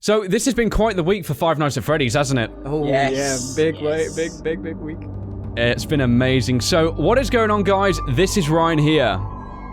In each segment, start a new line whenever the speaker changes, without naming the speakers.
So this has been quite the week for Five Nights at Freddy's, hasn't it?
Oh,
yes.
Yeah, big week.
It's been amazing. So what is going on, guys? This is Ryan here.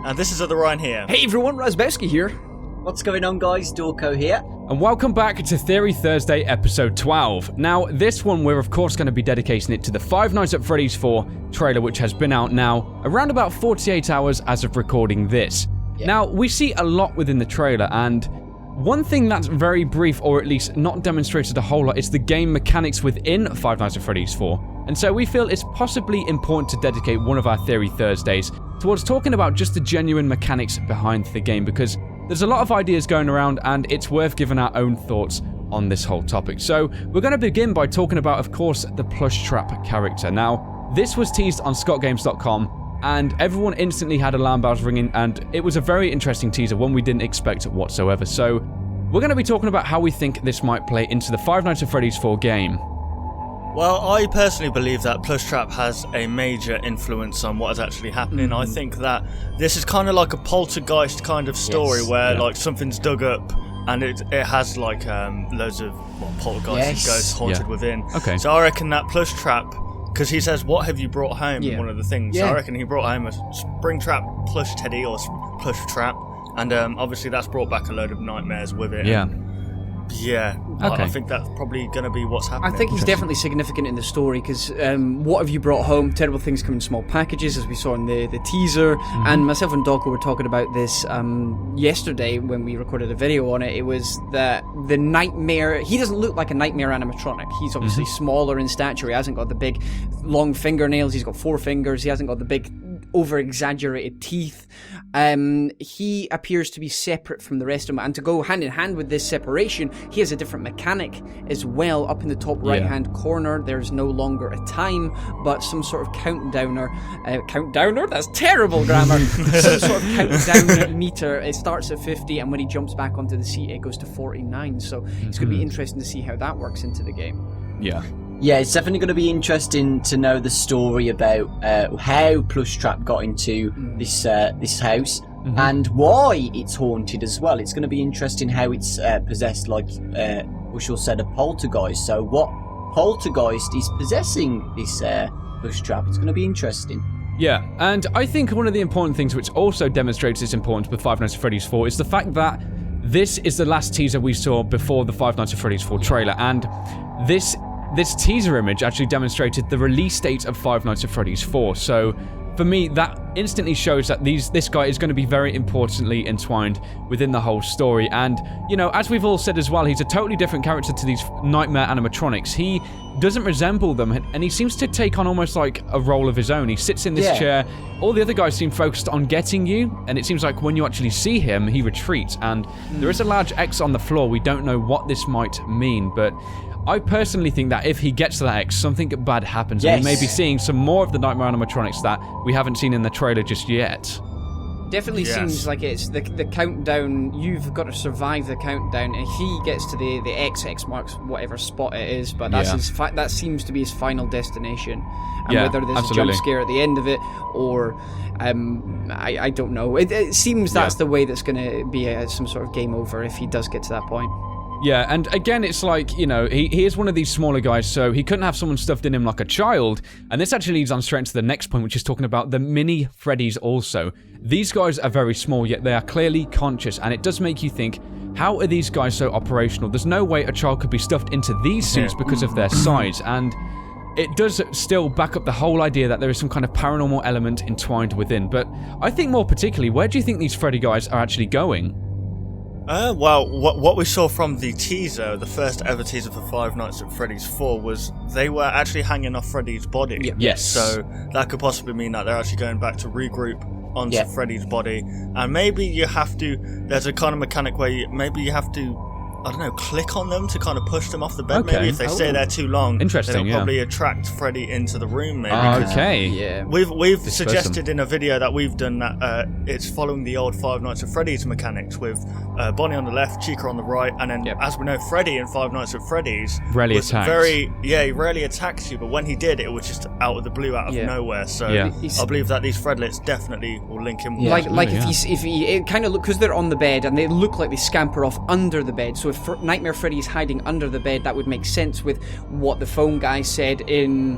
And this is other Ryan here.
Hey everyone, Razbevsky here.
What's going on, guys? Dawko here.
And welcome back to Theory Thursday, episode 12. Now, this one, we're of course going to be dedicating it to the Five Nights at Freddy's 4 trailer, which has been out now around about 48 hours as of recording this.
Yeah.
Now, we see a lot within the trailer, and one thing that's very brief, or at least not demonstrated a whole lot, is the game mechanics within Five Nights at Freddy's 4. And so we feel it's possibly important to dedicate one of our Theory Thursdays towards talking about just the genuine mechanics behind the game, because there's a lot of ideas going around and it's worth giving our own thoughts on this whole topic. So we're going to begin by talking about, of course, the plush trap character. Now, this was teased on scottgames.com and everyone instantly had alarm bells ringing, and it was a very interesting teaser, one we didn't expect whatsoever. So we're going to be talking about how we think this might play into the Five Nights at Freddy's 4 game.
Well, I personally believe that Plush Trap has a major influence on what is actually happening. I think that this is kind of like a poltergeist kind of story where like something's dug up and it has like loads of poltergeists and ghosts haunted within.
Okay.
So I reckon that Plush Trap, because he says, what have you brought home? One of the things. So I reckon he brought home a Springtrap plush teddy or plush trap, and obviously that's brought back a load of nightmares with it.
Okay.
I think that's probably going to be what's happening.
I think he's definitely significant in the story because what have you brought home? Terrible things come in small packages, as we saw in the teaser. And myself and Dawko were talking about this yesterday when we recorded a video on it. It was that the nightmare, he doesn't look like a nightmare animatronic. He's obviously smaller in stature. He hasn't got the big long fingernails. He's got 4 fingers. He hasn't got the big over-exaggerated teeth. He appears to be separate from the rest of them, and to go hand in hand with this separation, he has a different mechanic as well. Up in the top right-hand corner, there's no longer a time, but some sort of countdowner. That's terrible grammar. Some sort of countdown meter. It starts at 50, and when he jumps back onto the seat, it goes to 49. So it's going to be interesting to see how that works into the game.
Yeah, it's definitely going to be interesting to know the story about how Plush Trap got into this house and why it's haunted as well. It's going to be interesting how it's possessed, like Bushell said, a poltergeist. So what poltergeist is possessing this Plush Trap? It's going to be interesting.
Yeah, and I think one of the important things which also demonstrates its importance with Five Nights at Freddy's 4 is the fact that this is the last teaser we saw before the Five Nights at Freddy's 4 trailer, and this teaser image actually demonstrated the release date of Five Nights at Freddy's 4. So for me, that instantly shows that this guy is going to be very importantly entwined within the whole story. And, you know, as we've all said as well, he's a totally different character to these nightmare animatronics. He doesn't resemble them, and he seems to take on almost like a role of his own. He sits in this chair. All the other guys seem focused on getting you, and it seems like when you actually see him, he retreats. And there is a large X on the floor. We don't know what this might mean, but I personally think that if he gets to that X, something bad happens, and we may be seeing some more of the Nightmare animatronics that we haven't seen in the trailer just yet.
Definitely seems like it's the countdown. You've got to survive the countdown, and he gets to the X marks whatever spot it is. But that's that seems to be his final destination. And whether there's a jump scare at the end of it, or I don't know. It seems that's the way that's going to be some sort of game over if he does get to that point.
Yeah, and again, it's like, you know, he is one of these smaller guys, so he couldn't have someone stuffed in him like a child. And this actually leads on straight into the next point, which is talking about the mini Freddys also. These guys are very small, yet they are clearly conscious, and it does make you think, how are these guys so operational? There's no way a child could be stuffed into these suits because of their size, and it does still back up the whole idea that there is some kind of paranormal element entwined within. But I think more particularly, where do you think these Freddy guys are actually going?
Well, what we saw from the teaser, the first ever teaser for Five Nights at Freddy's 4, was they were actually hanging off Freddy's body.
Yes.
So that could possibly mean that they're actually going back to regroup onto Freddy's body. And maybe you have to, there's a kind of mechanic where maybe you have to, I don't know, click on them to kind of push them off the bed. Maybe if they stay there too long,
interesting,
they'll probably attract Freddy into the room. Maybe.
Okay.
We've suggested in a video that we've done that it's following the old Five Nights at Freddy's mechanics with Bonnie on the left, Chica on the right, and then as we know, Freddy in Five Nights at Freddy's
rarely
was
attacks.
He rarely attacks you, but when he did, it was just out of the blue, out of nowhere. So I believe that these Fredlets definitely will link him.
Like if he it kind of look, because they're on the bed and they look like they scamper off under the bed. So So if Nightmare Freddy is hiding under the bed, that would make sense with what the phone guy said in...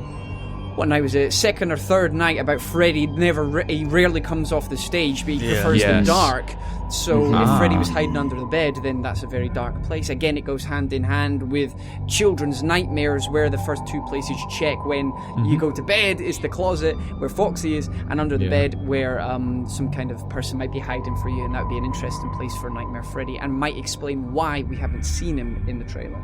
What night was it? Second or third night about Freddy. He rarely comes off the stage, but he prefers the dark. So if Freddy was hiding under the bed, then that's a very dark place. Again, it goes hand in hand with children's nightmares, where the first two places you check when you go to bed is the closet where Foxy is, and under the bed where some kind of person might be hiding for you, and that would be an interesting place for Nightmare Freddy, and might explain why we haven't seen him in the trailer.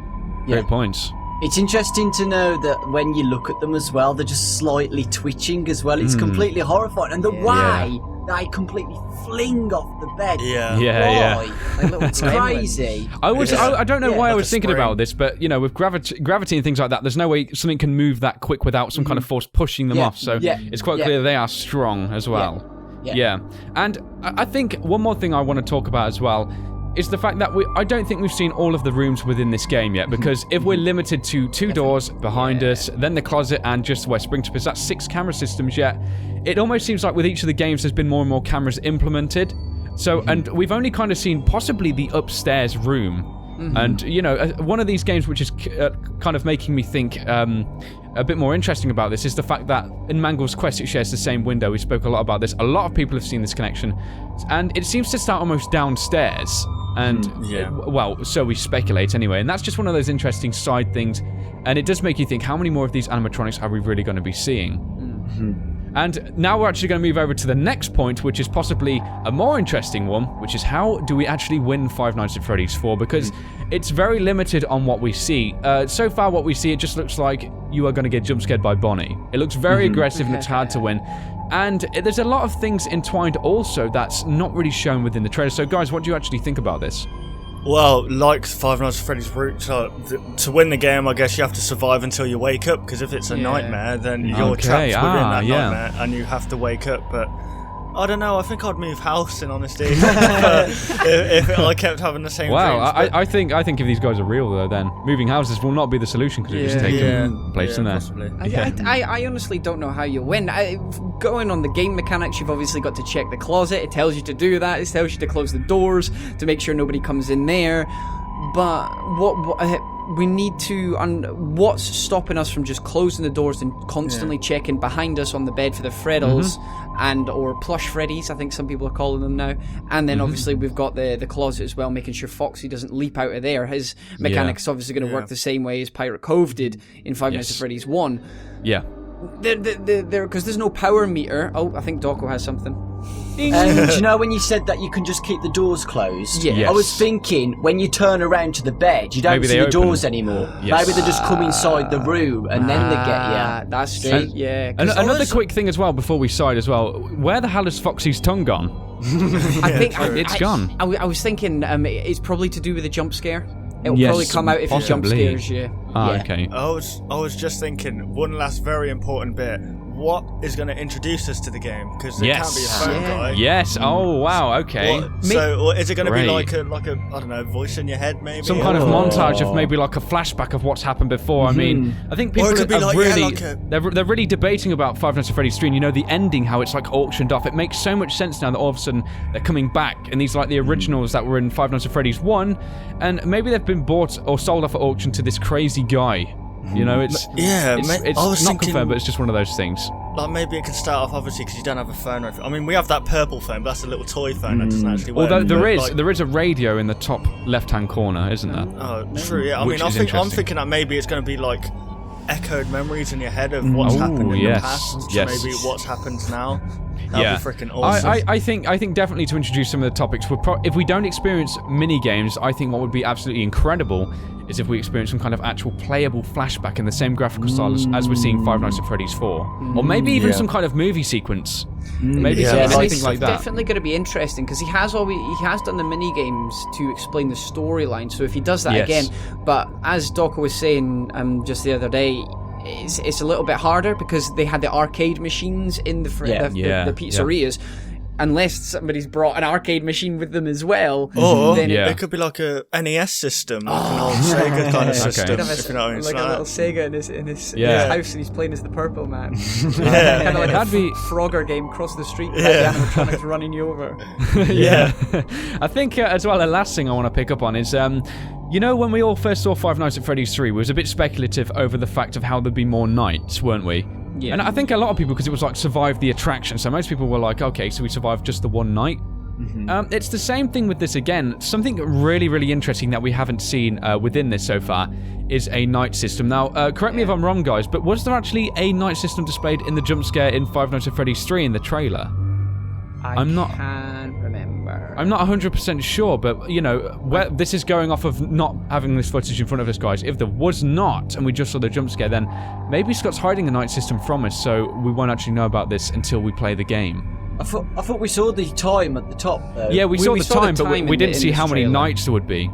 Great points.
It's interesting to know that when you look at them as well, they're just slightly twitching as well. It's completely horrifying. And the way they completely fling off the bed. It's crazy.
I don't know why I was thinking about this, but, with gravity and things like that, there's no way something can move that quick without some kind of force pushing them off. So it's quite clear they are strong as well. Yeah. And I think one more thing I want to talk about as well is the fact that I don't think we've seen all of the rooms within this game yet, because if we're limited to 2 doors behind us, then the closet, and just where Springtrap is, that's 6 camera systems yet. It almost seems like with each of the games there's been more and more cameras implemented. So, and we've only kind of seen possibly the upstairs room. And, one of these games which is kind of making me think a bit more interesting about this is the fact that in Mangle's Quest it shares the same window. We spoke a lot about this. A lot of people have seen this connection. And it seems to start almost downstairs. And, well, so we speculate anyway. And that's just one of those interesting side things. And it does make you think, how many more of these animatronics are we really going to be seeing? And now we're actually going to move over to the next point, which is possibly a more interesting one, which is how do we actually win Five Nights at Freddy's 4? Because it's very limited on what we see. So far what we see, it just looks like you are going to get jump scared by Bonnie. It looks very aggressive and it's hard to win. And there's a lot of things entwined also that's not really shown within the trailer. So guys, what do you actually think about this?
Well, like Five Nights at Freddy's route, to win the game, I guess you have to survive until you wake up, because if it's a nightmare, then you're trapped within that nightmare, and you have to wake up. But I don't know, I think I'd move house, in honesty, if I kept having the same dreams.
I think if these guys are real, though, then moving houses will not be the solution, because you just take them place in there.
I honestly don't know how you win. Going on the game mechanics, you've obviously got to check the closet. It tells you to do that. It tells you to close the doors to make sure nobody comes in there. But what we need to... what's stopping us from just closing the doors and constantly checking behind us on the bed for the Freddles or plush Freddies, I think some people are calling them now. And then obviously we've got the closet as well, making sure Foxy doesn't leap out of there. His mechanics obviously going to work the same way as Pirate Cove did in Five Nights at Freddy's 1.
Yeah.
Because there's no power meter. Oh, I think Dawko has something.
Do you know when you said that you can just keep the doors closed?
Yes.
I was thinking, when you turn around to the bed, you don't see the doors anymore. Maybe they just come inside the room and then they get you.
That's true.
And another quick thing as well, before we side as well, where the hell is Foxy's tongue gone?
I think
it's gone.
I was thinking it's probably to do with the jump scare. It'll probably come out if you jump scares you.
Okay.
I was just thinking, one last very important bit. What is going to introduce us to the game? Because it can't be a phone guy.
Yes. Oh wow. Okay.
So is it going to be like a I don't know, voice in your head maybe?
Some kind of montage of maybe like a flashback of what's happened before. I mean, I think people are really they're really debating about Five Nights at Freddy's 3. And the ending, how it's like auctioned off. It makes so much sense now that all of a sudden they're coming back, and these are like the originals that were in Five Nights at Freddy's 1, and maybe they've been bought or sold off at auction to this crazy guy. It's not confirmed, but it's just one of those things.
Like maybe it could start off obviously because you don't have a phone. I mean, we have that purple phone, but that's a little toy phone that doesn't actually work.
Although there is a radio in the top left-hand corner, isn't there?
Oh, true. Yeah. I mean, I'm thinking that maybe it's going to be like echoed memories in your head of what's happened in the past. So maybe what's happened now. That'd be freaking awesome.
I think definitely to introduce some of the topics. If we don't experience mini games, I think what would be absolutely incredible is if we experience some kind of actual playable flashback in the same graphical style as we're seeing Five Nights at Freddy's 4, or maybe even some kind of movie sequence. Maybe anything like that.
It's definitely going to be interesting because he has done the mini games to explain the storyline. So if he does that again, but as Dawko was saying just the other day, it's a little bit harder because they had the arcade machines in the pizzerias. Unless somebody's brought an arcade machine with them as well.
Or it could be like a NES system, like an old Sega kind of system.
If you know what I mean. Like a little Sega in his house, and he's playing as the Purple Man.
Kind
of like that'd be Frogger game across the street with the animatronics running you over.
I think as well, the last thing I want to pick up on is You know, when we all first saw Five Nights at Freddy's 3, we was a bit speculative over the fact of how there'd be more nights, weren't we?
Yeah.
And I think a lot of people, because it was like survive the attraction, so most people were like, okay, so we survived just the one night. It's the same thing with this again. Something really, really interesting that we haven't seen within this so far is a night system. Now, correct me if I'm wrong, guys, but was there actually a night system displayed in the jump scare in Five Nights at Freddy's 3 in the trailer?
I can't remember.
I'm not 100% sure, but, you know, this is going off of not having this footage in front of us, guys. If there was not, and we just saw the jump scare, then maybe Scott's hiding a night system from us, so we won't actually know about this until we play the game.
I thought we saw the time at the top, though.
Yeah, we saw the time, but we didn't see
in
how
this
many
trailer.
nights there would be.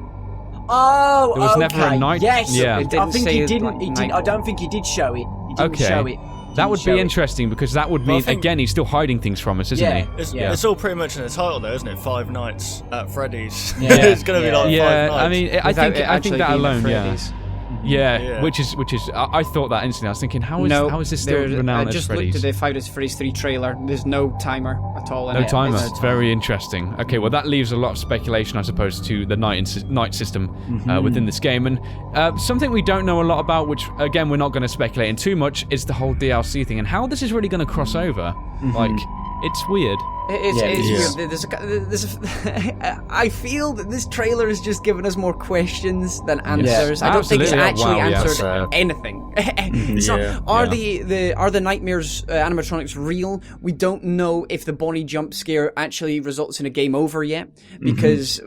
Oh,
There was never a
okay.
night-
Yes,
Yeah.
It
I
didn't
think
say
he
it,
didn't.
like,
He did.
night
I don't
one.
think he did show it. He didn't
Okay.
show it.
That would
Show
be
it.
interesting, because that would
Well, I
mean,
think-
again, he's still hiding things from us, isn't
Yeah.
he?
It's all pretty much in the title, though, isn't it? Five Nights at Freddy's.
Yeah.
It's going to be like
Yeah,
5 nights.
I mean, I
Without
think
it actually
that
being
alone,
at
yeah.
Freddy's.
Yeah,
Yeah.
which is I thought that instantly. I was thinking, how is this still renowned
I
as
just
Freddy's?
looked at the Five Nights at Freddy's 3 trailer. There's no timer at all in
No
it.
timer.
It's-
Very interesting. Okay, well that leaves a lot of speculation, I suppose, to the night system within this game. And something we don't know a lot about, which again we're not going to speculate in too much, is the whole DLC thing and how this is really going to cross over. Like, it's weird.
It's
Yeah.
weird. I feel that this trailer has just given us more questions than answers. I don't think it's
absolutely.
actually
Wow, yeah.
answered
So-
anything. It's not-
Yeah.
are the nightmares animatronics real? We don't know if the Bonnie jump scare actually results in a game over yet, because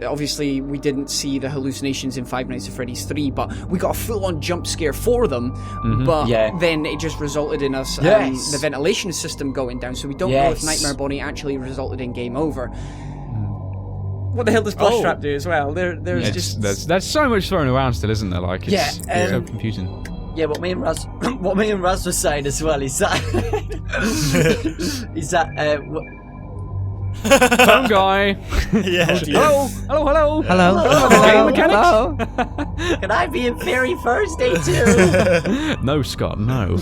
obviously we didn't see the hallucinations in Five Nights at Freddy's 3, but we got a full-on jump scare for them. But
Yeah.
then it just resulted in us
Yes.
the ventilation system going down, so we don't know if
Yes.
Nightmare Bonnie actually resulted in game over. What the hell does Plush Trap do as well? There's just
There's so much thrown around still, isn't there? Like, it's so confusing.
Yeah, what me and Raz were saying as well is that
Phone guy.
yeah.
Hello.
hello,
Game mechanics.
can I be a fairy first day too?
No, Scott. No.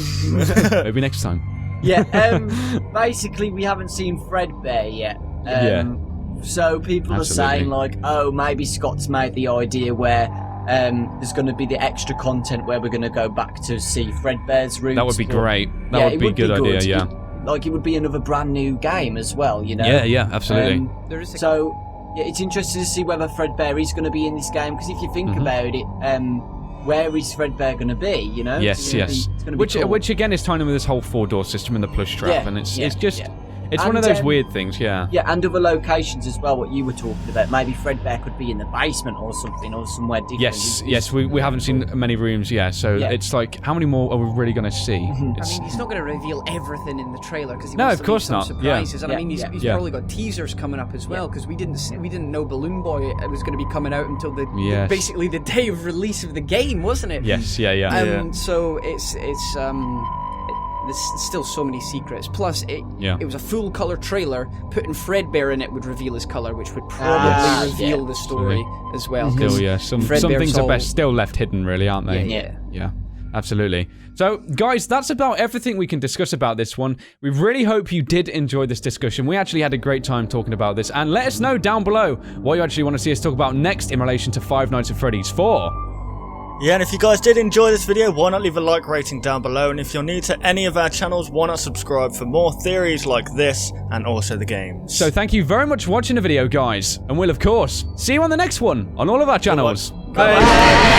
Maybe next time.
Yeah, basically we haven't seen Fredbear yet. So people are
Absolutely.
saying like, oh, maybe Scott's made the idea where there's going to be the extra content where we're going to go back to see Fredbear's roots.
That would be
but-
great. That
Yeah,
would
it
be a good idea.
It-
Yeah.
Like it would be another brand new game as well, you know.
Yeah. Absolutely.
there is a
So yeah, it's interesting to see whether Fredbear is going to be in this game, because if you think about it, where is Fredbear going to be? You know.
Yes.
It's gonna be
Which
cool.
which again is tying in with this whole 4-door system and the plush trap,
Yeah,
and it's
yeah,
just
yeah.
it's one of
And,
those weird things. Yeah.
Yeah, and other locations as well. What you were talking about, maybe Fredbear could be in the basement or something, or somewhere different.
Yes. We haven't seen many rooms. Yeah. So
Yeah.
it's like, how many more are we really going to see?
I mean, he's not going to reveal everything in the trailer because he
No,
wants
of
to leave
course
some
not.
surprises. And I
Yeah.
mean, he's
Yeah.
probably got teasers coming up as well, because we didn't know Balloon Boy was going to be coming out until
Yes.
basically the day of release of the game, wasn't it?
Yes. Yeah.
So there's still so many secrets. Plus, it was a full color trailer. Putting Fredbear in it would reveal his color, which would probably reveal
yeah.
the story as well.
Still,
'cause
yeah. Some
Fredbear's
things are
all-
best still left hidden, really, aren't they?
Yeah.
Absolutely. So, guys, that's about everything we can discuss about this one. We really hope you did enjoy this discussion. We actually had a great time talking about this, and let us know down below what you actually want to see us talk about next in relation to Five Nights at Freddy's 4.
Yeah, and if you guys did enjoy this video, why not leave a like rating down below? And if you're new to any of our channels, why not subscribe for more theories like this and also the games?
So thank you very much for watching the video, guys. And we'll, of course, see you on the next one on all of our channels. Bye.